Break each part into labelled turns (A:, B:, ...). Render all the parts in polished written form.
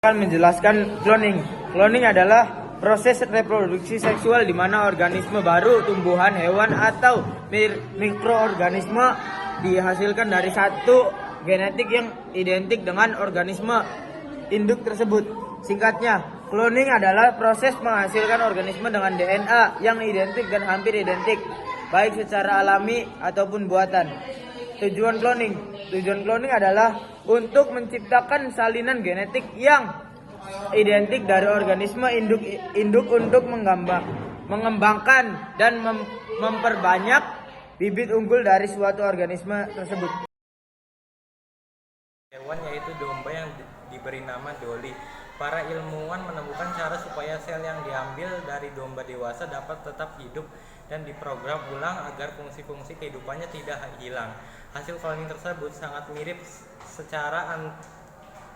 A: Akan menjelaskan cloning. Cloning adalah proses reproduksi seksual di mana organisme baru, tumbuhan, hewan, atau mikroorganisme dihasilkan dari satu genetik yang identik dengan organisme induk tersebut. Singkatnya, cloning adalah proses menghasilkan organisme dengan DNA yang identik dan hampir identik, baik secara alami ataupun buatan. Tujuan cloning adalah untuk menciptakan salinan genetik yang identik dari organisme induk untuk mengembangkan dan memperbanyak bibit unggul dari suatu organisme tersebut.
B: Hewan yaitu domba yang diberi nama Dolly. Para ilmuwan menemukan cara supaya sel yang diambil dari domba dewasa dapat tetap hidup dan diprogram ulang agar fungsi-fungsi kehidupannya tidak hilang. Hasil cloning tersebut sangat mirip secara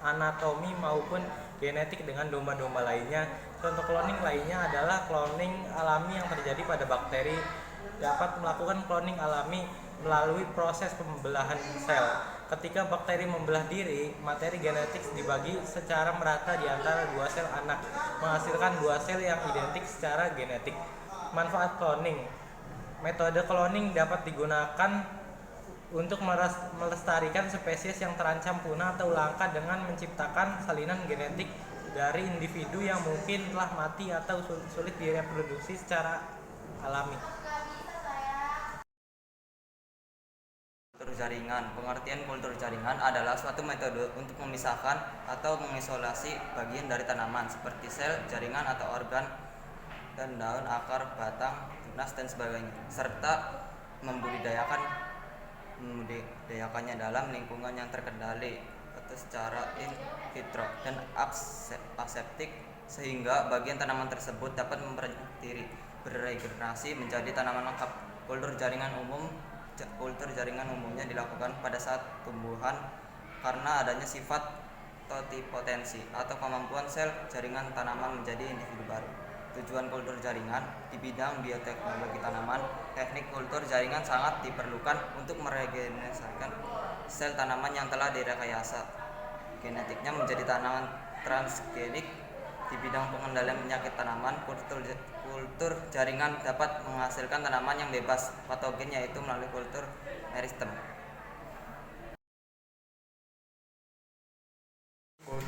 B: anatomi maupun genetik dengan domba-domba lainnya. Contoh cloning lainnya adalah cloning alami yang terjadi pada bakteri. Dapat melakukan cloning alami melalui proses pembelahan sel. Ketika bakteri membelah diri, materi genetik dibagi secara merata di antara dua sel anak, menghasilkan dua sel yang identik secara genetik. Manfaat cloning. Metode cloning dapat digunakan untuk melestarikan spesies yang terancam punah atau langka dengan menciptakan salinan genetik dari individu yang mungkin telah mati atau sulit direproduksi secara alami.
C: Kultur jaringan. Pengertian kultur jaringan adalah suatu metode untuk memisahkan atau mengisolasi bagian dari tanaman seperti sel, jaringan atau organ dan daun, akar, batang, tunas dan sebagainya, serta membudidayakannya dalam lingkungan yang terkendali atau secara in vitro dan aseptik sehingga bagian tanaman tersebut dapat memperbanyak diri, beregenerasi menjadi tanaman lengkap. Kultur jaringan umumnya dilakukan pada saat tumbuhan karena adanya sifat totipotensi atau kemampuan sel jaringan tanaman menjadi individu baru. Tujuan kultur jaringan di bidang bioteknologi tanaman, teknik kultur jaringan sangat diperlukan untuk meregenerasikan sel tanaman yang telah direkayasa genetiknya menjadi tanaman transgenik. Di bidang pengendalian penyakit tanaman, kultur jaringan dapat menghasilkan tanaman yang bebas patogen yaitu melalui kultur meristem.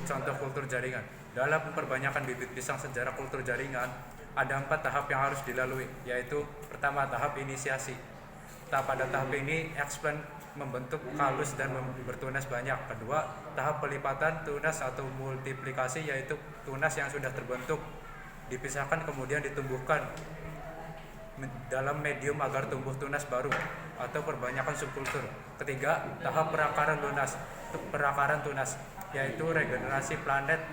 D: Contoh kultur jaringan. Dalam memperbanyakan bibit pisang sejarah kultur jaringan, ada 4 tahap yang harus dilalui, yaitu pertama tahap inisiasi. Pada tahap ini eksplan membentuk kalus dan bertunas banyak. Kedua, tahap pelipatan tunas atau multiplikasi, yaitu tunas yang sudah terbentuk dipisahkan kemudian ditumbuhkan dalam medium agar tumbuh tunas baru atau perbanyakan subkultur. Ketiga, tahap perakaran tunas, yaitu regenerasi planlet,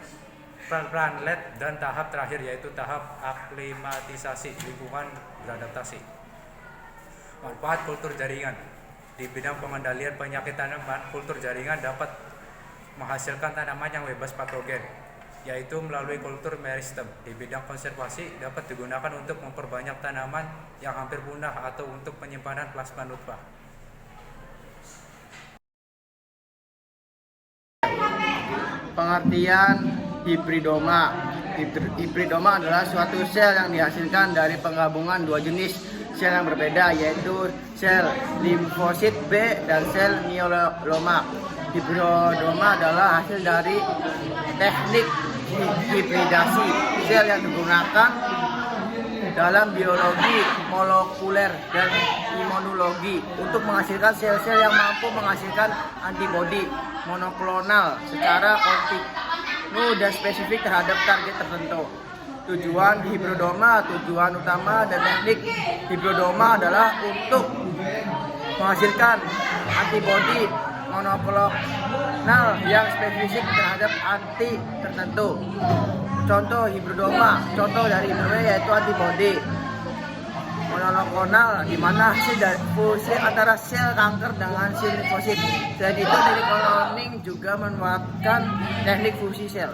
D: dan tahap terakhir yaitu tahap aklimatisasi lingkungan beradaptasi. Manfaat kultur jaringan. Di bidang pengendalian penyakit tanaman, kultur jaringan dapat menghasilkan tanaman yang bebas patogen, yaitu melalui kultur meristem. Di bidang konservasi dapat digunakan untuk memperbanyak tanaman yang hampir punah atau untuk penyimpanan plasma nutfah.
A: Pengertian hibridoma. Hibridoma adalah suatu sel yang dihasilkan dari penggabungan dua jenis sel yang berbeda, yaitu sel limfosit B dan sel myeloma. Hibridoma adalah hasil dari teknik hibridasi sel yang digunakan dalam biologi molekuler dan imunologi untuk menghasilkan sel-sel yang mampu menghasilkan antibodi monoklonal secara kontinu dan spesifik terhadap target tertentu. Tujuan utama dan teknik hibridoma adalah untuk menghasilkan antibodi monoklonal yang spesifik terhadap anti tertentu. Contoh dari hibridoma yaitu antibodi monoklonal, di mana fungsi antara sel kanker dengan sel limfosit. Selain itu, dari cloning juga memanfaatkan teknik fungsi sel.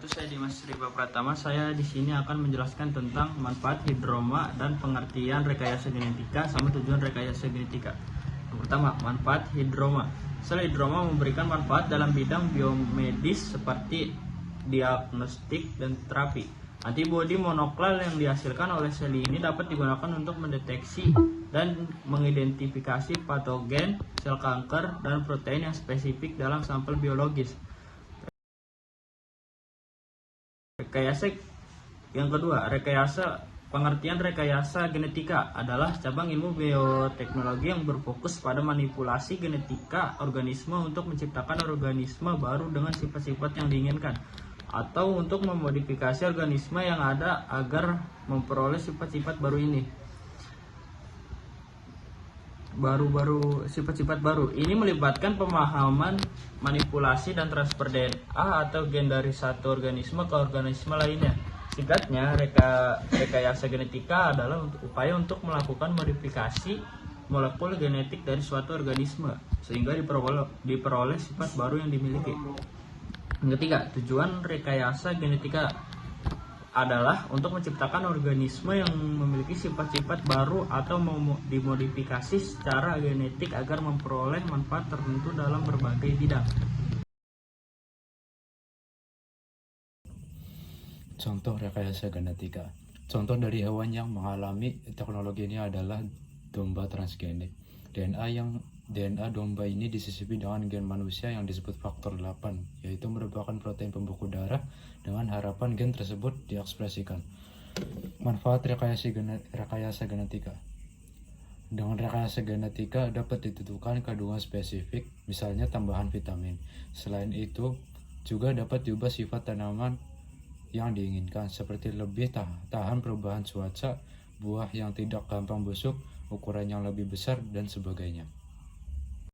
E: Saya Dimas Riba Pratama. Saya di sini akan menjelaskan tentang manfaat hibridoma dan pengertian rekayasa genetika sama tujuan rekayasa genetika. Yang pertama, manfaat hibridoma. Sel hidroma memberikan manfaat dalam bidang biomedis seperti diagnostik dan terapi. Antibodi monoklonal yang dihasilkan oleh sel ini dapat digunakan untuk mendeteksi dan mengidentifikasi patogen, sel kanker, dan protein yang spesifik dalam sampel biologis. Rekayasa yang kedua, pengertian rekayasa genetika adalah cabang ilmu bioteknologi yang berfokus pada manipulasi genetika organisme untuk menciptakan organisme baru dengan sifat-sifat yang diinginkan, atau untuk memodifikasi organisme yang ada agar memperoleh sifat-sifat baru ini. Sifat-sifat baru ini melibatkan pemahaman manipulasi dan transfer DNA atau gen dari satu organisme ke organisme lainnya. Singkatnya, rekayasa genetika adalah upaya untuk melakukan modifikasi molekul genetik dari suatu organisme sehingga diperoleh sifat baru yang dimiliki. Yang ketiga, tujuan rekayasa genetika adalah untuk menciptakan organisme yang memiliki sifat-sifat baru atau dimodifikasi secara genetik agar memperoleh manfaat tertentu dalam berbagai bidang.
D: Contoh rekayasa genetika. Contoh dari hewan yang mengalami teknologi ini adalah domba transgenik. DNA domba ini disisipi dengan gen manusia yang disebut faktor 8, yaitu merupakan protein pembeku darah dengan harapan gen tersebut diekspresikan. Manfaat rekayasa genetika. Dengan rekayasa genetika dapat ditentukan kandungan spesifik, misalnya tambahan vitamin. Selain itu, juga dapat diubah sifat tanaman yang diinginkan, seperti lebih tahan perubahan cuaca, buah yang tidak gampang busuk, ukuran yang lebih besar, dan sebagainya.